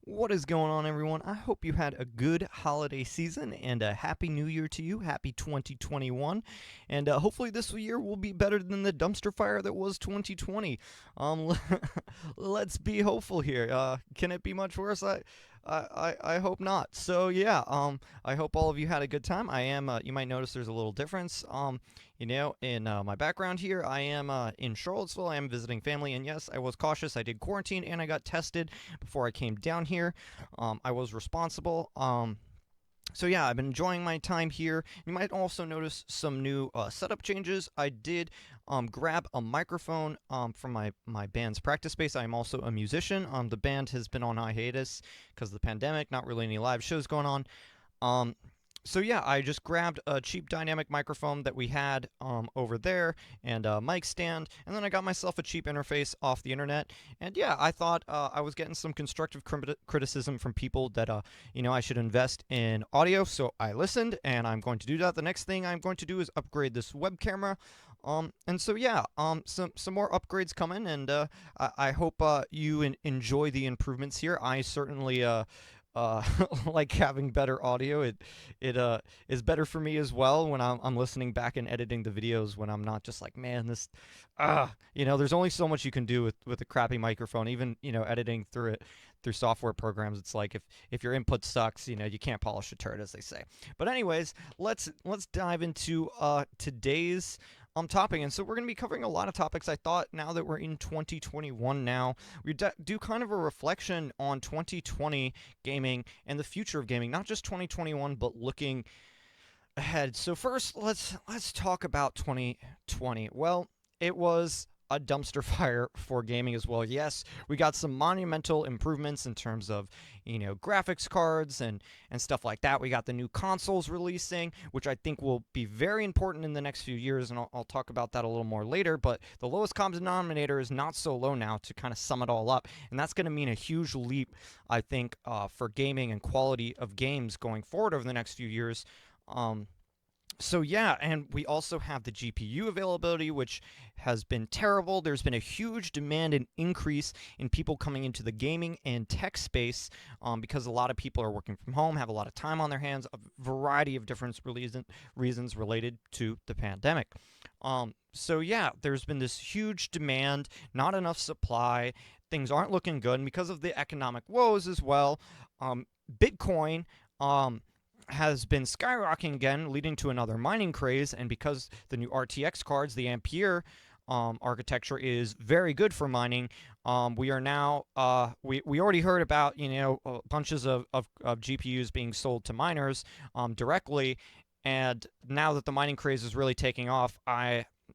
What is going on, everyone? I hope you had a good holiday season and a happy new year to you. Happy 2021. And hopefully, this year will be better than the dumpster fire that was 2020. Let's be hopeful here. Can it be much worse? I hope not. So yeah, I hope all of you had a good time. I am. You might notice there's a little difference. In my background here, I am in Charlottesville. I am visiting family, and yes, I was cautious. I did quarantine and I got tested before I came down here. I was responsible. So yeah, I've been enjoying my time here. You might also notice some new setup changes. I did grab a microphone from my band's practice space. I'm also a musician. The band has been on hiatus because of the pandemic. Not really any live shows going on. Um, so yeah, I just grabbed a cheap dynamic microphone that we had over there and a mic stand, and then I got myself a cheap interface off the internet. And yeah, I thought I was getting some constructive criticism from people that I should invest in audio. So I listened, and I'm going to do that. The next thing I'm going to do is upgrade this web camera. And so yeah, some more upgrades coming, and I hope you enjoy the improvements here. I certainly uh, like having better audio. It is better for me as well when I'm listening back and editing the videos when I'm not just like, man, this there's only so much you can do with a crappy microphone. Even editing through it through software programs, it's like if your input sucks, you can't polish a turd, as they say. But anyways, let's dive into today's topic. And so we're going to be covering a lot of topics. I thought now that we're in 2021 now, we do kind of a reflection on 2020 gaming and the future of gaming, not just 2021, but looking ahead. So first, let's talk about 2020. Well, it was a dumpster fire for gaming as well. Yes, we got some monumental improvements in terms of, graphics cards and stuff like that. We got the new consoles releasing, which I think will be very important in the next few years, and I'll talk about that a little more later. But the lowest common denominator is not so low now, to kind of sum it all up, and that's going to mean a huge leap, I think, for gaming and quality of games going forward over the next few years. So yeah, and we also have the GPU availability, which has been terrible. There's been a huge demand and increase in people coming into the gaming and tech space because a lot of people are working from home, have a lot of time on their hands, a variety of different reasons related to the pandemic. So yeah, there's been this huge demand, not enough supply. Things aren't looking good, and because of the economic woes as well, Bitcoin. Has been skyrocketing again, leading to another mining craze. And because the new RTX cards, the Ampere architecture is very good for mining, we are now we already heard about bunches of GPUs being sold to miners directly, and now that the mining craze is really taking off,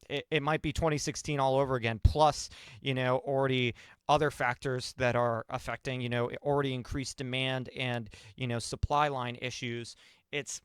it might be 2016 all over again. Plus, already other factors that are affecting, already increased demand and supply line issues. It's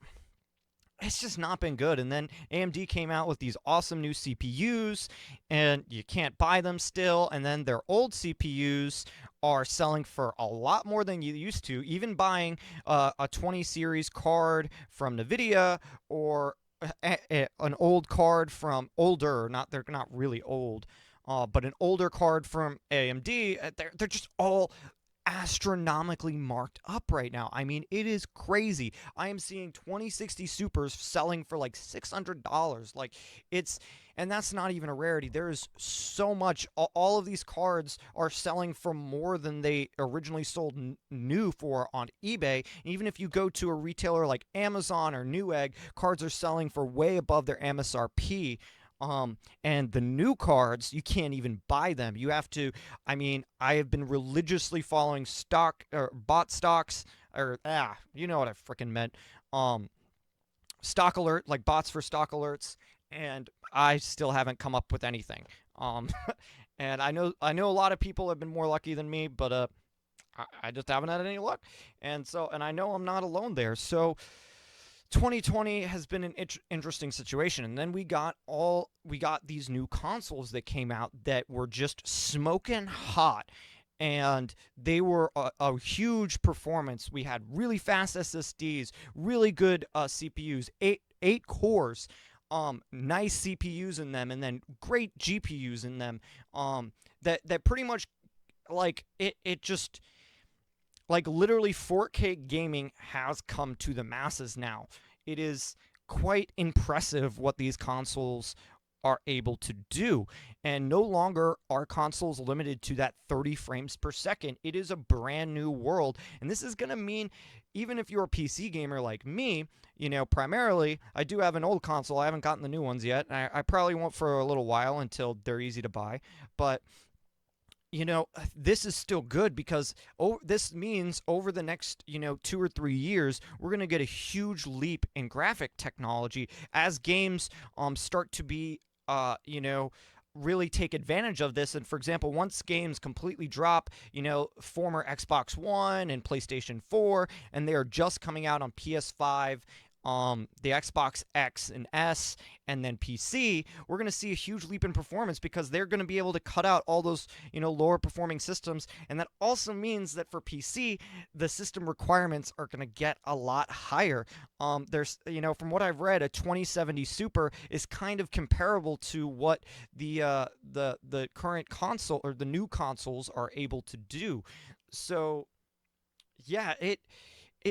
it's just not been good. And then AMD came out with these awesome new CPUs, and you can't buy them still. And then their old CPUs are selling for a lot more than you used to. Even buying a 20 series card from NVIDIA or an old card from older, not they're not really old, but an older card from AMD, they're just all astronomically marked up right now. I mean, it is crazy. I am seeing 2060 Supers selling for like $600. Like, it's, and that's not even a rarity. There is so much. All of these cards are selling for more than they originally sold new for on eBay. Even if you go to a retailer like Amazon or Newegg, cards are selling for way above their MSRP. And the new cards, you can't even buy them. You have to. I mean, I have been religiously following stock or bot stocks, or you know what I freaking meant. Um, Stock alert, like bots for stock alerts, and I still haven't come up with anything. Um, and I know a lot of people have been more lucky than me, but I just haven't had any luck. And I know I'm not alone there. So 2020 has been an interesting situation, and then we got these new consoles that came out that were just smoking hot, and they were a huge performance. We had really fast SSDs, really good CPUs, eight cores, nice CPUs in them, and then great GPUs in them. That pretty much, like, it just Like literally 4K gaming has come to the masses now. It is quite impressive what these consoles are able to do. And no longer are consoles limited to that 30 frames per second. It is a brand new world. And this is going to mean, even if you're a PC gamer like me, primarily, I do have an old console. I haven't gotten the new ones yet. I probably won't for a little while until they're easy to buy. But this is still good because this means over the next, 2 or 3 years, we're going to get a huge leap in graphic technology as games start to be, really take advantage of this. And for example, once games completely drop, former Xbox One and PlayStation 4, and they are just coming out on PS5, the Xbox X and S, and then PC, we're going to see a huge leap in performance because they're going to be able to cut out all those, lower performing systems. And that also means that for PC, the system requirements are going to get a lot higher. There's, from what I've read, a 2070 Super is kind of comparable to what the current console or the new consoles are able to do. So, yeah,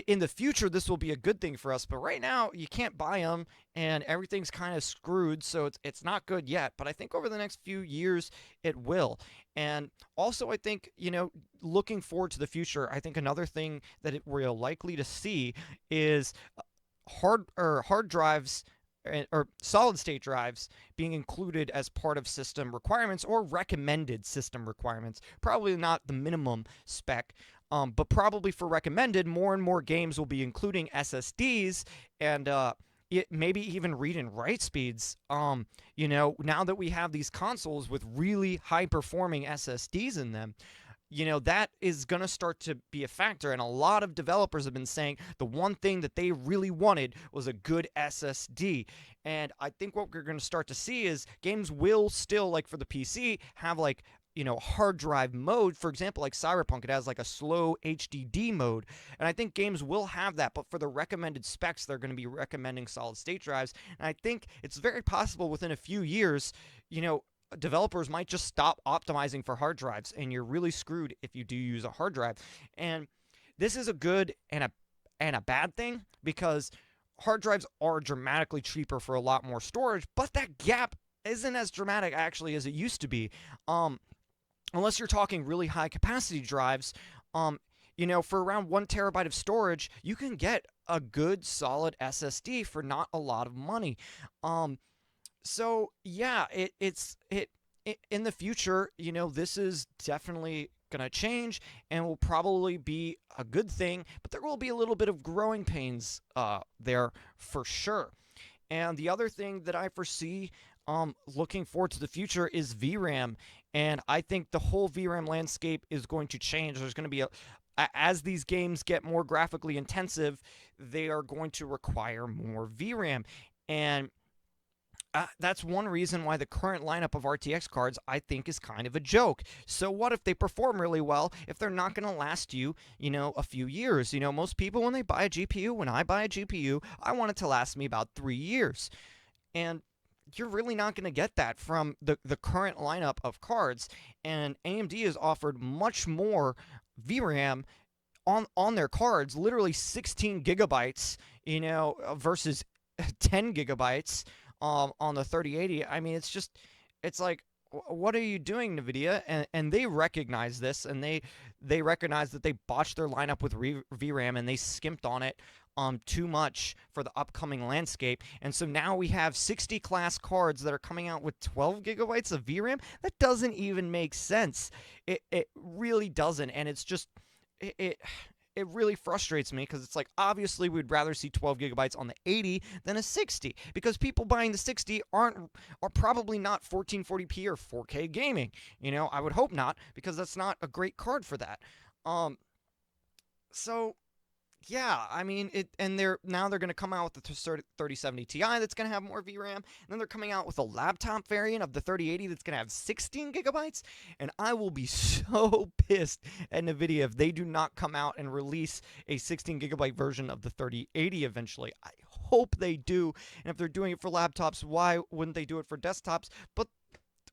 in the future, this will be a good thing for us. But right now, you can't buy them, and everything's kind of screwed. So it's not good yet. But I think over the next few years, it will. And also, I think looking forward to the future, I think another thing that we're likely to see is hard drives or solid state drives being included as part of system requirements or recommended system requirements. Probably not the minimum spec, but probably for recommended, more and more games will be including SSDs and maybe even read and write speeds. Now that we have these consoles with really high performing SSDs in them, that is going to start to be a factor. And a lot of developers have been saying the one thing that they really wanted was a good SSD. And I think what we're going to start to see is games will still, like for the PC, have like, hard drive mode. For example, like Cyberpunk, it has like a slow HDD mode. And I think games will have that. But for the recommended specs, they're going to be recommending solid state drives. And I think it's very possible within a few years, developers might just stop optimizing for hard drives, and you're really screwed if you do use a hard drive. And this is a good and a bad thing because hard drives are dramatically cheaper for a lot more storage, but that gap isn't as dramatic actually as it used to be. Unless you're talking really high capacity drives, for around 1 terabyte of storage, you can get a good solid SSD for not a lot of money. So yeah, it's in the future, this is definitely gonna change and will probably be a good thing, but there will be a little bit of growing pains there for sure. And the other thing that I foresee looking forward to the future is VRAM, and I think the whole VRAM landscape is going to change. There's going to be as these games get more graphically intensive, they are going to require more VRAM, and that's one reason why the current lineup of RTX cards I think is kind of a joke. So what if they perform really well if they're not going to last you, a few years? Most people when they buy a GPU, when I buy a GPU, I want it to last me about 3 years. And you're really not going to get that from the current lineup of cards. And AMD has offered much more VRAM on their cards, literally 16 gigabytes, versus 10 gigabytes on the 3080. I mean, it's like, what are you doing, NVIDIA? And they recognize this, and they recognize that they botched their lineup with VRAM, and they skimped on it too much for the upcoming landscape. And so now we have 60 class cards that are coming out with 12 gigabytes of VRAM. That doesn't even make sense. It really doesn't, and it's just it really frustrates me because it's like, obviously we'd rather see 12 gigabytes on the 80 than a 60, because people buying the 60 are probably not 1440p or 4K gaming. I would hope not, because that's not a great card for that. So yeah, I mean and they're going to come out with the 3070 Ti that's going to have more VRAM, and then they're coming out with a laptop variant of the 3080 that's going to have 16 gigabytes, and I will be so pissed at NVIDIA if they do not come out and release a 16 gigabyte version of the 3080 eventually. I hope they do, and if they're doing it for laptops, why wouldn't they do it for desktops? But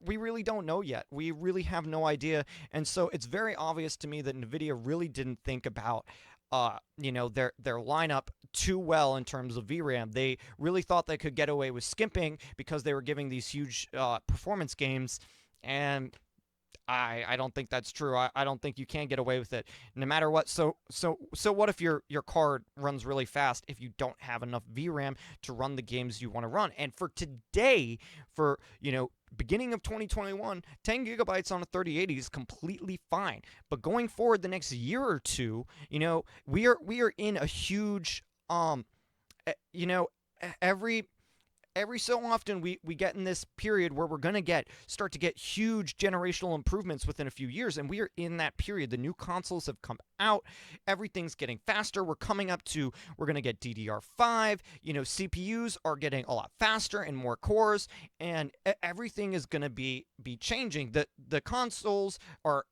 we really don't know yet. We really have no idea. And so it's very obvious to me that NVIDIA really didn't think about their lineup too well in terms of VRAM. They really thought they could get away with skimping because they were giving these huge performance gains, and I don't think that's true. I don't think you can get away with it no matter what. So what if your card runs really fast if you don't have enough VRAM to run the games you want to run? And for today, for beginning of 2021, 10 gigabytes on a 3080 is completely fine. But going forward the next year or two, we are in a huge every so often we get in this period where we're going to start to get huge generational improvements within a few years, and we are in that period. The new consoles have come out, everything's getting faster. We're going to get DDR5, CPUs are getting a lot faster and more cores, and everything is going to be changing. The consoles are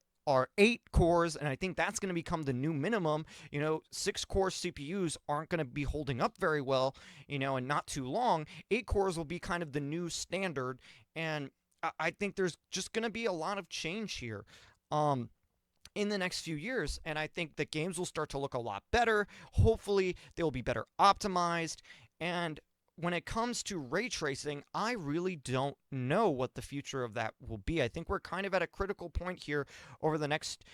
8 cores, and I think that's going to become the new minimum. 6-core CPUs aren't going to be holding up very well, and not too long. 8 cores will be kind of the new standard, and I think there's just going to be a lot of change here in the next few years, and I think that games will start to look a lot better. Hopefully, they'll be better optimized, and when it comes to ray tracing, I really don't know what the future of that will be. I think we're kind of at a critical point here over the next,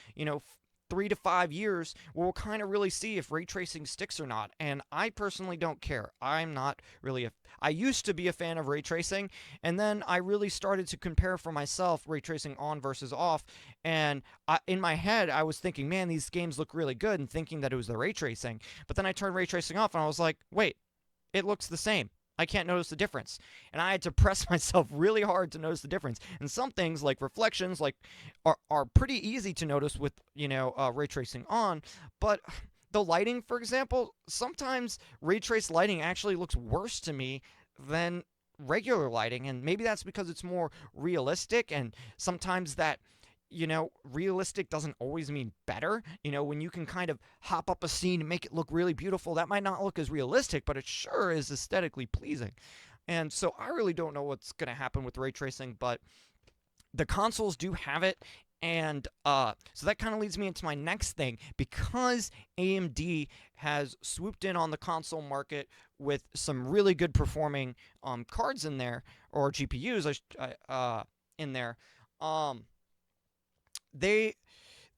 3 to 5 years where we'll kind of really see if ray tracing sticks or not. And I personally don't care. I'm not really I used to be a fan of ray tracing, and then I really started to compare for myself ray tracing on versus off. And in my head, I was thinking, man, these games look really good, and thinking that it was the ray tracing. But then I turned ray tracing off, and I was like, wait, it looks the same. I can't notice the difference. And I had to press myself really hard to notice the difference. And some things like reflections are pretty easy to notice with, ray tracing on. But the lighting, for example, sometimes ray trace lighting actually looks worse to me than regular lighting. And maybe that's because it's more realistic, and sometimes that realistic doesn't always mean better. When you can kind of hop up a scene and make it look really beautiful, that might not look as realistic, but it sure is aesthetically pleasing. And so I really don't know what's going to happen with ray tracing, but the consoles do have it. And so that kind of leads me into my next thing. Because AMD has swooped in on the console market with some really good performing cards in there, or GPUs in there,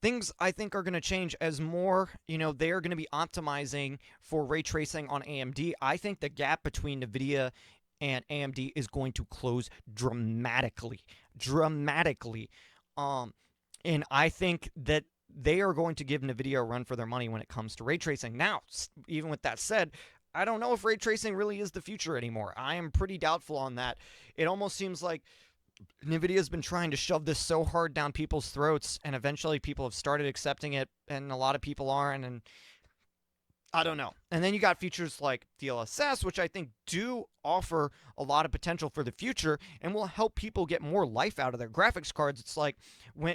things I think are going to change as more, they are going to be optimizing for ray tracing on AMD. I think the gap between NVIDIA and AMD is going to close dramatically. And I think that they are going to give NVIDIA a run for their money when it comes to ray tracing. Now, even with that said, I don't know if ray tracing really is the future anymore. I am pretty doubtful on that. It almost seems like NVIDIA's been trying to shove this so hard down people's throats, and eventually people have started accepting it, and a lot of people aren't, and I don't know. And then you got features like DLSS, which I think do offer a lot of potential for the future and will help people get more life out of their graphics cards. It's like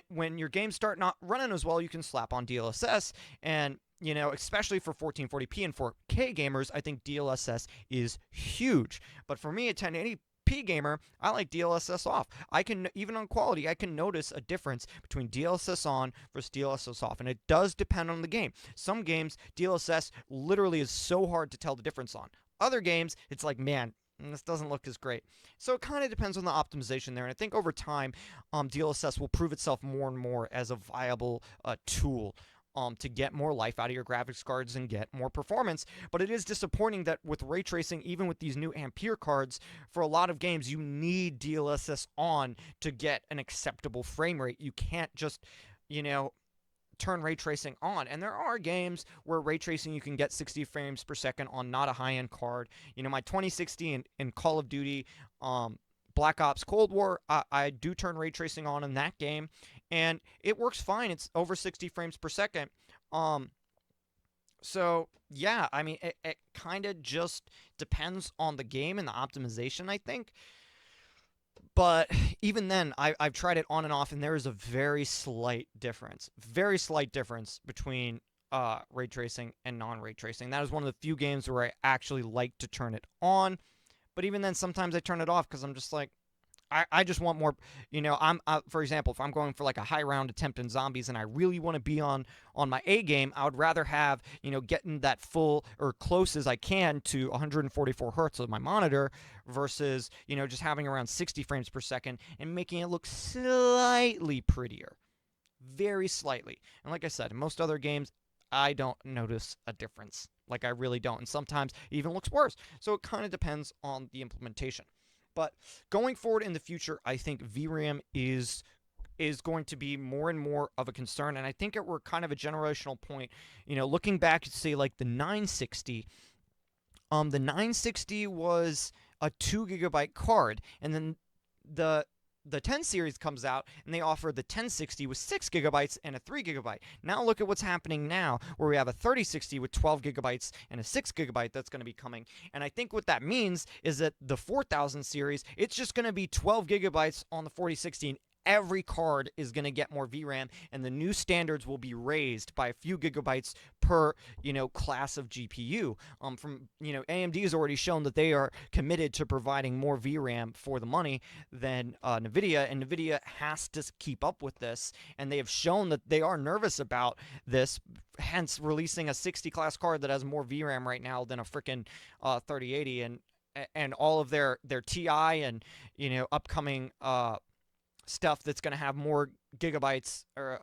when your games start not running as well, you can slap on DLSS, and especially for 1440p and 4K gamers, I think DLSS is huge. But for me, a 1080p gamer, I like DLSS off. I can, even on quality, I can notice a difference between DLSS on versus DLSS off, and it does depend on the game. Some games, DLSS literally is so hard to tell the difference on. Other games, it's like, man, this doesn't look as great. So it kind of depends on the optimization there, and I think over time, DLSS will prove itself more and more as a viable tool to get more life out of your graphics cards and get more performance. But it is disappointing that with ray tracing, even with these new Ampere cards, for a lot of games, you need DLSS on to get an acceptable frame rate. You can't just, turn ray tracing on. And there are games where ray tracing, you can get 60 frames per second on not a high-end card. My 2060 in Call of Duty, Black Ops Cold War, I do turn ray tracing on in that game, and it works fine. It's over 60 frames per second. So yeah, I mean, it kind of just depends on the game and the optimization, I think. But even then, I've tried it on and off, and there is a very slight difference between ray tracing and non-ray tracing. That is one of the few games where I actually like to turn it on. But even then, sometimes I turn it off because I'm just like, I just want more. For example, if I'm going for like a high round attempt in zombies and I really want to be on my A game, I would rather have getting that full or close as I can to 144 hertz of my monitor versus just having around 60 frames per second and making it look slightly prettier, very slightly. And like I said, in most other games, I don't notice a difference. Like I really don't, and sometimes it even looks worse. So it kind of depends on the implementation. But going forward in the future, I think VRAM is going to be more and more of a concern, and I think we're kind of a generational point. Looking back at say like the 960, the 960 was a 2 GB card, and then the 10 series comes out and they offer the 1060 with 6 GB and a 3 GB. Now look at what's happening now, where we have a 3060 with 12 GB and a 6 GB that's going to be coming. And I think what that means is that the 4000 series, it's just going to be 12 GB on the 4060. Every card is going to get more VRAM, and the new standards will be raised by a few gigabytes per class of GPU. AMD has already shown that they are committed to providing more VRAM for the money than NVIDIA, and NVIDIA has to keep up with this, and they have shown that they are nervous about this, hence releasing a 60 class card that has more VRAM right now than a freaking 3080, and all of their TI and upcoming stuff that's going to have more gigabytes or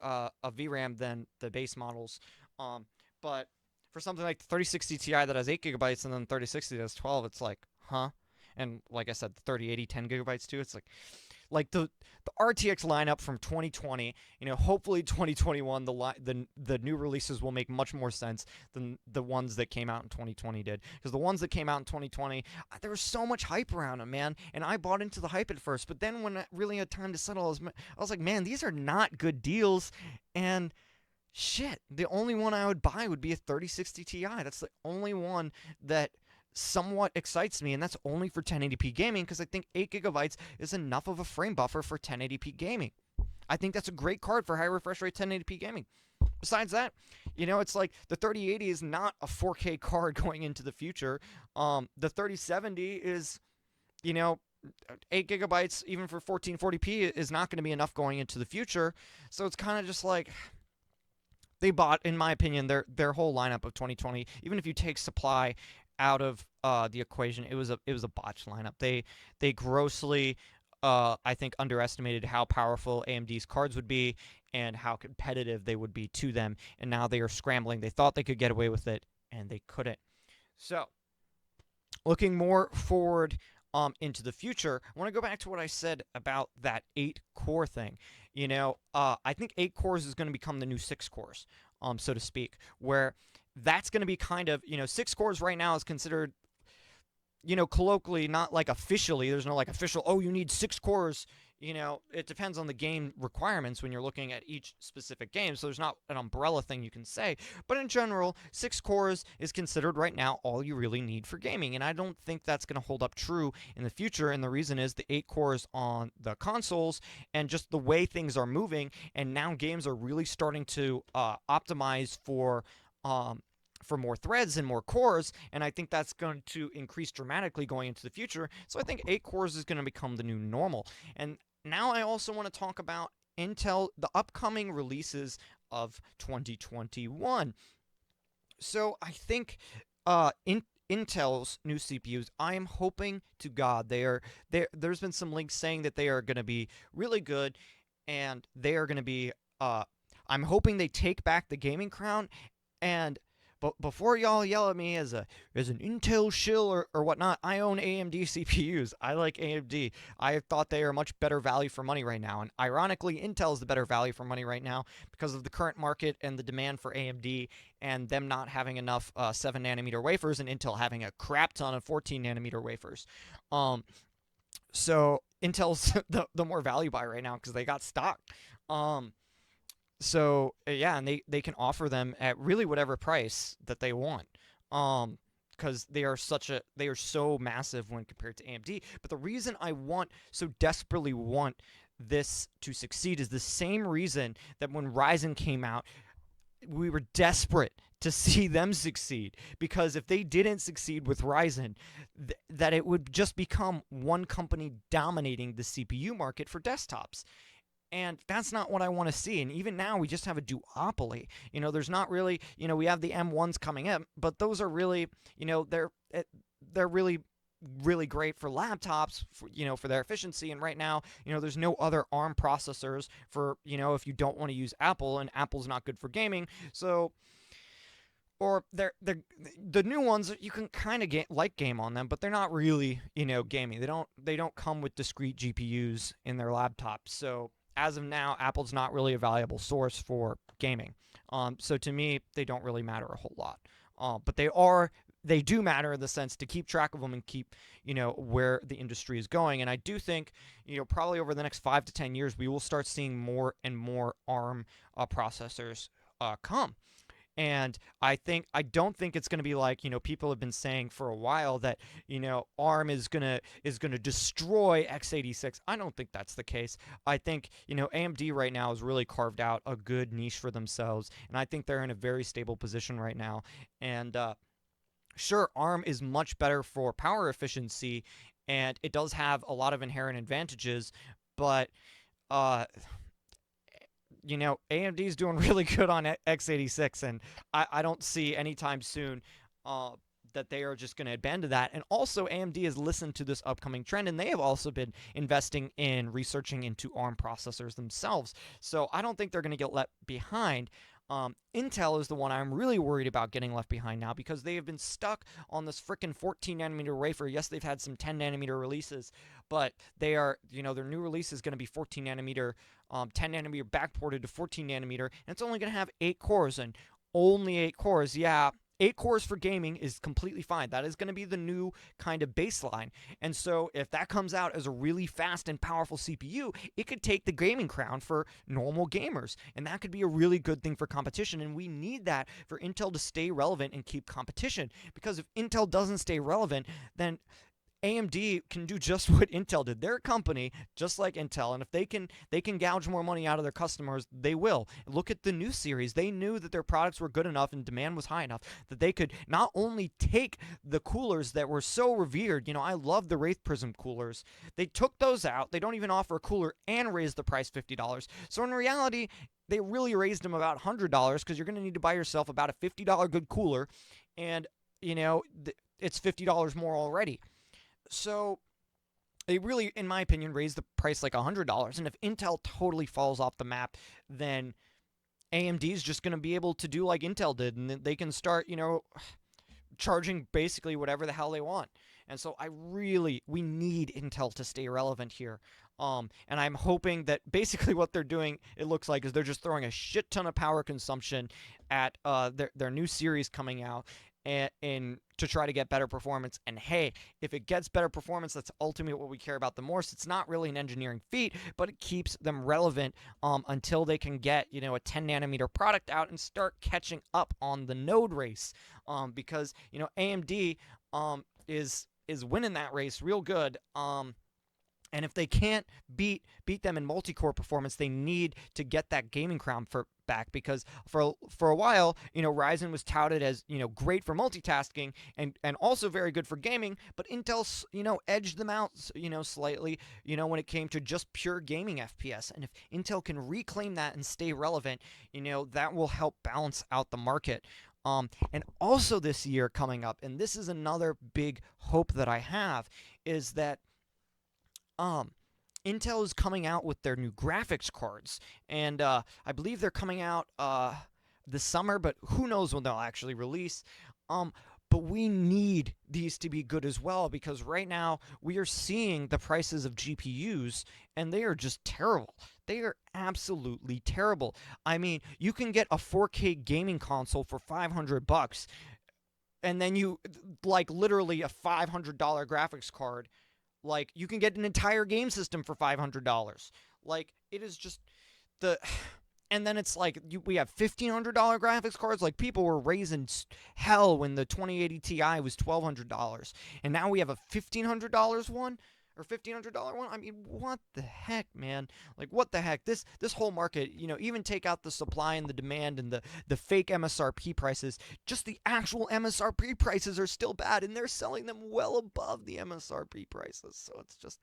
of VRAM than the base models. But for something like the 3060 Ti that has 8 GB and then 3060 that has 12, it's like, huh? And like I said, the 3080 10 GB too. It's like the RTX lineup from 2020. Hopefully 2021 the new releases will make much more sense than the ones that came out in 2020 did. Because the ones that came out in 2020, there was so much hype around them, man. And I bought into the hype at first, but then when I really had time to settle, I was like, man, these are not good deals. And shit, the only one I would buy would be a 3060 Ti. That's the only one that somewhat excites me, and that's only for 1080p gaming, because I think 8 GB is enough of a frame buffer for 1080p gaming. I think that's a great card for high refresh rate 1080p gaming. Besides that, it's like the 3080 is not a 4K card going into the future. The 3070 is, 8 GB even for 1440p is not going to be enough going into the future. So it's kind of just like they bought, in my opinion, their whole lineup of 2020. Even if you take supply out of the equation, it was a botched lineup. They grossly, I think, underestimated how powerful AMD's cards would be and how competitive they would be to them. And now they are scrambling. They thought they could get away with it, and they couldn't. So, looking more forward into the future, I want to go back to what I said about that 8-core thing. I think 8 cores is going to become the new 6 cores, so to speak, where that's going to be kind of, 6 cores right now is considered, colloquially, not like officially. There's no like official, oh, you need 6 cores. It depends on the game requirements when you're looking at each specific game. So there's not an umbrella thing you can say. But in general, 6 cores is considered right now all you really need for gaming. And I don't think that's going to hold up true in the future. And the reason is the 8 cores on the consoles and just the way things are moving. And now games are really starting to optimize for more threads and more cores, and I think that's going to increase dramatically going into the future. So I think 8 cores is going to become the new normal. And now I also want to talk about Intel, the upcoming releases of 2021. So I think Intel's new CPUs, I am hoping to God there's been some links saying that they are going to be really good, and they are going to be I'm hoping they take back the gaming crown. And but before y'all yell at me as an Intel shill or whatnot, I own AMD CPUs. I like AMD. I thought they are much better value for money right now. And ironically, Intel is the better value for money right now because of the current market and the demand for AMD and them not having enough 7-nanometer wafers and Intel having a crap ton of 14-nanometer wafers. So Intel's the more value buy right now because they got stock. So yeah, and they can offer them at really whatever price that they want, because they are so massive when compared to AMD. But the reason I so desperately want this to succeed is the same reason that when Ryzen came out, we were desperate to see them succeed, because if they didn't succeed with Ryzen, that it would just become one company dominating the CPU market for desktops. And that's not what I want to see. And even now, we just have a duopoly. There's not really, we have the M1s coming in, but those are really, they're really really great for laptops, for their efficiency. And right now, there's no other ARM processors for, if you don't want to use Apple, and Apple's not good for gaming. So, or they're the new ones, you can kind of game on them, but they're not really, gaming. They don't come with discrete GPUs in their laptops. So as of now, Apple's not really a valuable source for gaming. So to me, they don't really matter a whole lot. But they do matter in the sense to keep track of them and keep, where the industry is going. And I do think, probably over the next 5 to 10 years, we will start seeing more and more ARM processors come. And I don't think it's going to be like, people have been saying for a while that, ARM is gonna destroy x86. I don't think that's the case. I think, AMD right now has really carved out a good niche for themselves, and I think they're in a very stable position right now. And sure, ARM is much better for power efficiency, and it does have a lot of inherent advantages, but AMD is doing really good on x86, and I don't see anytime soon that they are just going to abandon that. And also, AMD has listened to this upcoming trend, and they have also been investing in researching into ARM processors themselves. So I don't think they're going to get left behind. Intel is the one I'm really worried about getting left behind now, because they have been stuck on this freaking 14 nanometer wafer. Yes, they've had some 10 nanometer releases, but they are, their new release is going to be 14 nanometer, 10 nanometer backported to 14 nanometer, and it's only going to have 8 cores, and only 8 cores. Yeah, 8 cores for gaming is completely fine. That is going to be the new kind of baseline. And so if that comes out as a really fast and powerful CPU, it could take the gaming crown for normal gamers. And that could be a really good thing for competition. And we need that for Intel to stay relevant and keep competition. Because if Intel doesn't stay relevant, then AMD can do just what Intel did. They're a company just like Intel, and if they can gouge more money out of their customers, they will. Look at the new series. They knew that their products were good enough and demand was high enough that they could not only take the coolers that were so revered. I love the Wraith Prism coolers. They took those out. They don't even offer a cooler and raised the price $50. So in reality, they really raised them about $100, because you're going to need to buy yourself about a $50 good cooler, and it's $50 more already. So they really, in my opinion, raised the price like $100. And if Intel totally falls off the map, then AMD is just going to be able to do like Intel did, and they can start, charging basically whatever the hell they want. And so we need Intel to stay relevant here. And I'm hoping that basically what they're doing, it looks like, is they're just throwing a shit ton of power consumption at their new series coming out, and to try to get better performance. And hey, if it gets better performance, that's ultimately what we care about the most. It's not really an engineering feat, but it keeps them relevant until they can get, a 10 nanometer product out and start catching up on the node race. Because AMD is winning that race real good. And if they can't beat them in multi-core performance, they need to get that gaming crown back, because for a while, Ryzen was touted as, great for multitasking and also very good for gaming, but Intel, edged them out, slightly, when it came to just pure gaming FPS. And if Intel can reclaim that and stay relevant, that will help balance out the market. And also this year coming up, and this is another big hope that I have, is that Intel is coming out with their new graphics cards, and I believe they're coming out this summer, but who knows when they'll actually release. But we need these to be good as well, because right now we are seeing the prices of GPUs, and they are just terrible. They are absolutely terrible. I mean, you can get a 4K gaming console for $500, and then literally a $500 graphics card. Like, you can get an entire game system for $500. Like, it is just and then it's like we have $1,500 graphics cards. Like, people were raising hell when the 2080 Ti was $1,200, and now we have a $1,500 one. or $1,500 one. I mean, what the heck, man? Like, what the heck? This whole market, even take out the supply and the demand and the fake MSRP prices. Just the actual MSRP prices are still bad, and they're selling them well above the MSRP prices. So it's just,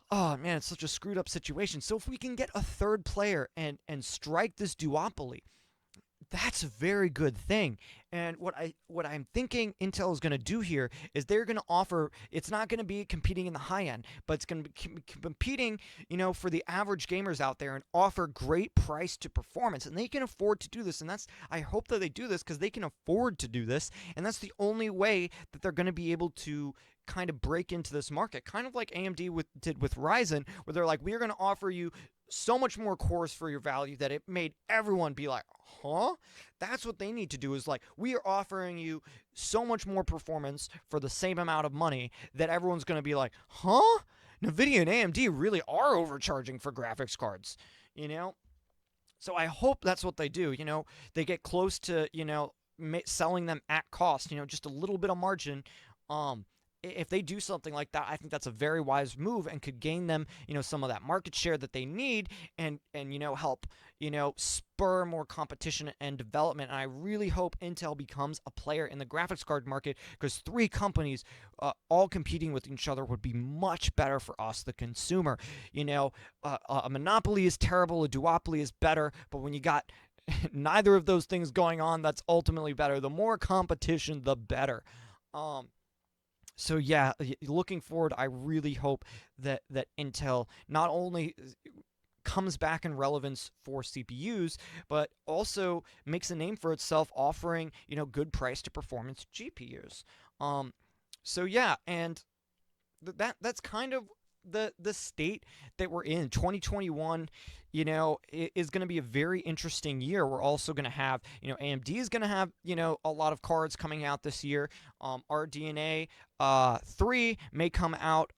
oh man, it's such a screwed up situation. So if we can get a third player and strike this duopoly, that's a very good thing. And what I'm thinking Intel is going to do here is they're going to offer. It's not going to be competing in the high end, but it's going to be competing, for the average gamers out there and offer great price to performance. And they can afford to do this. And I hope that they do this because they can afford to do this. And that's the only way that they're going to be able to kind of break into this market, kind of like AMD did with Ryzen, where they're like, we're going to offer you so much more cores for your value that it made everyone be like, huh? That's what they need to do, is like, we are offering you so much more performance for the same amount of money that everyone's going to be like, huh? NVIDIA and AMD really are overcharging for graphics cards, So I hope that's what they do. They get close to, selling them at cost, just a little bit of margin. If they do something like that, I think that's a very wise move and could gain them, some of that market share that they need, and help, spur more competition and development. And I really hope Intel becomes a player in the graphics card market, because three companies all competing with each other would be much better for us, the consumer. A monopoly is terrible, a duopoly is better, but when you got neither of those things going on, that's ultimately better. The more competition, the better. So yeah, looking forward, I really hope that Intel not only comes back in relevance for CPUs, but also makes a name for itself offering, good price to performance GPUs. So yeah, and that's kind of the state that we're in. 2021, is going to be a very interesting year. We're also going to have, AMD is going to have, a lot of cards coming out this year. RDNA 3 may come out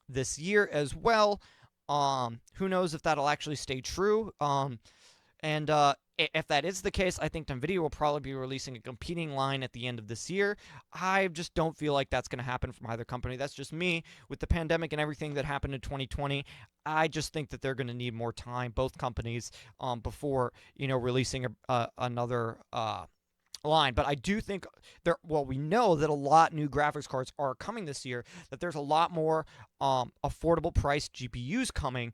this year as well. Who knows if that'll actually stay true? And if that is the case, I think NVIDIA will probably be releasing a competing line at the end of this year. I just don't feel like that's going to happen from either company. That's just me. With the pandemic and everything that happened in 2020, I just think that they're going to need more time, both companies, before, releasing another line. But I do think we know that a lot new graphics cards are coming this year, that there's a lot more affordable priced GPUs coming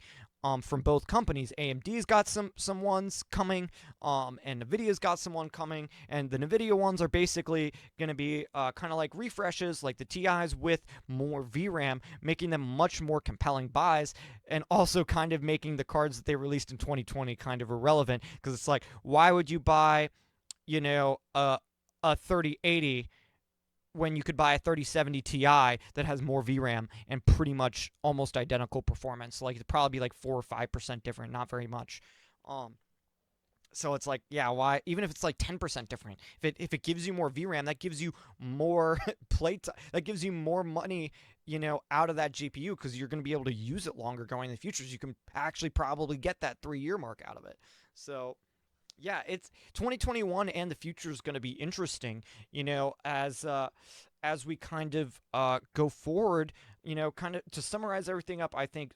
from both companies. AMD's got some ones coming, and NVIDIA's got some one coming, and the NVIDIA ones are basically going to be kind of like refreshes, like the TIs with more VRAM, making them much more compelling buys, and also kind of making the cards that they released in 2020 kind of irrelevant, because it's like, why would you buy, a 3080 when you could buy a 3070 Ti that has more VRAM and pretty much almost identical performance? Like, it'd probably be like 4 or 5% different, not very much. So it's like, yeah, why? Even if it's like 10% different, if it gives you more VRAM, that gives you more plate, that gives you more money, out of that GPU, because you're going to be able to use it longer going in the future. So you can actually probably get that 3-year mark out of it. So yeah, it's 2021, and the future is going to be interesting, as we kind of go forward. Kind of to summarize everything up, I think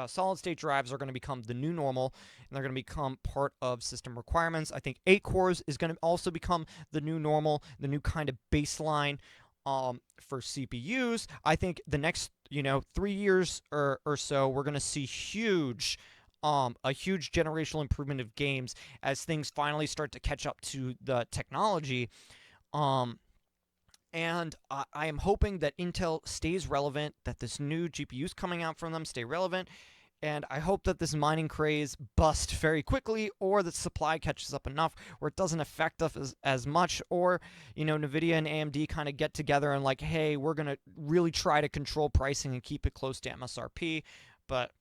solid state drives are going to become the new normal, and they're going to become part of system requirements. I think 8 cores is going to also become the new normal, the new kind of baseline for CPUs. I think the next 3 years or so, we're going to see a huge generational improvement of games as things finally start to catch up to the technology. And I am hoping that Intel stays relevant, that this new GPUs coming out from them stay relevant, and I hope that this mining craze busts very quickly, or that supply catches up enough where it doesn't affect us as much, or, NVIDIA and AMD kind of get together and like, hey, we're going to really try to control pricing and keep it close to MSRP, but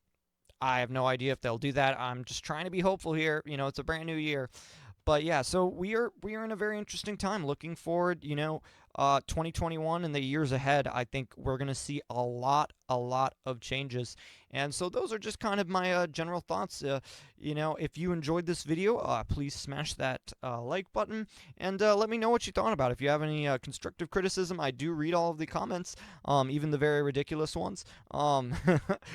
I have no idea if they'll do that. I'm just trying to be hopeful here. It's a brand new year. But yeah, so we are in a very interesting time. Looking forward, 2021 and the years ahead, I think we're going to see a lot of changes. And so those are just kind of my general thoughts. If you enjoyed this video, please smash that like button and let me know what you thought about it. If you have any constructive criticism, I do read all of the comments, even the very ridiculous ones,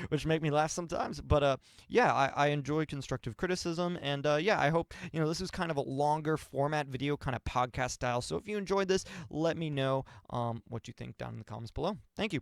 which make me laugh sometimes. But yeah, I enjoy constructive criticism, and yeah, I hope this is kind of a longer format video, kind of podcast style. So if you enjoyed this, let me know what you think down in the comments below. Thank you.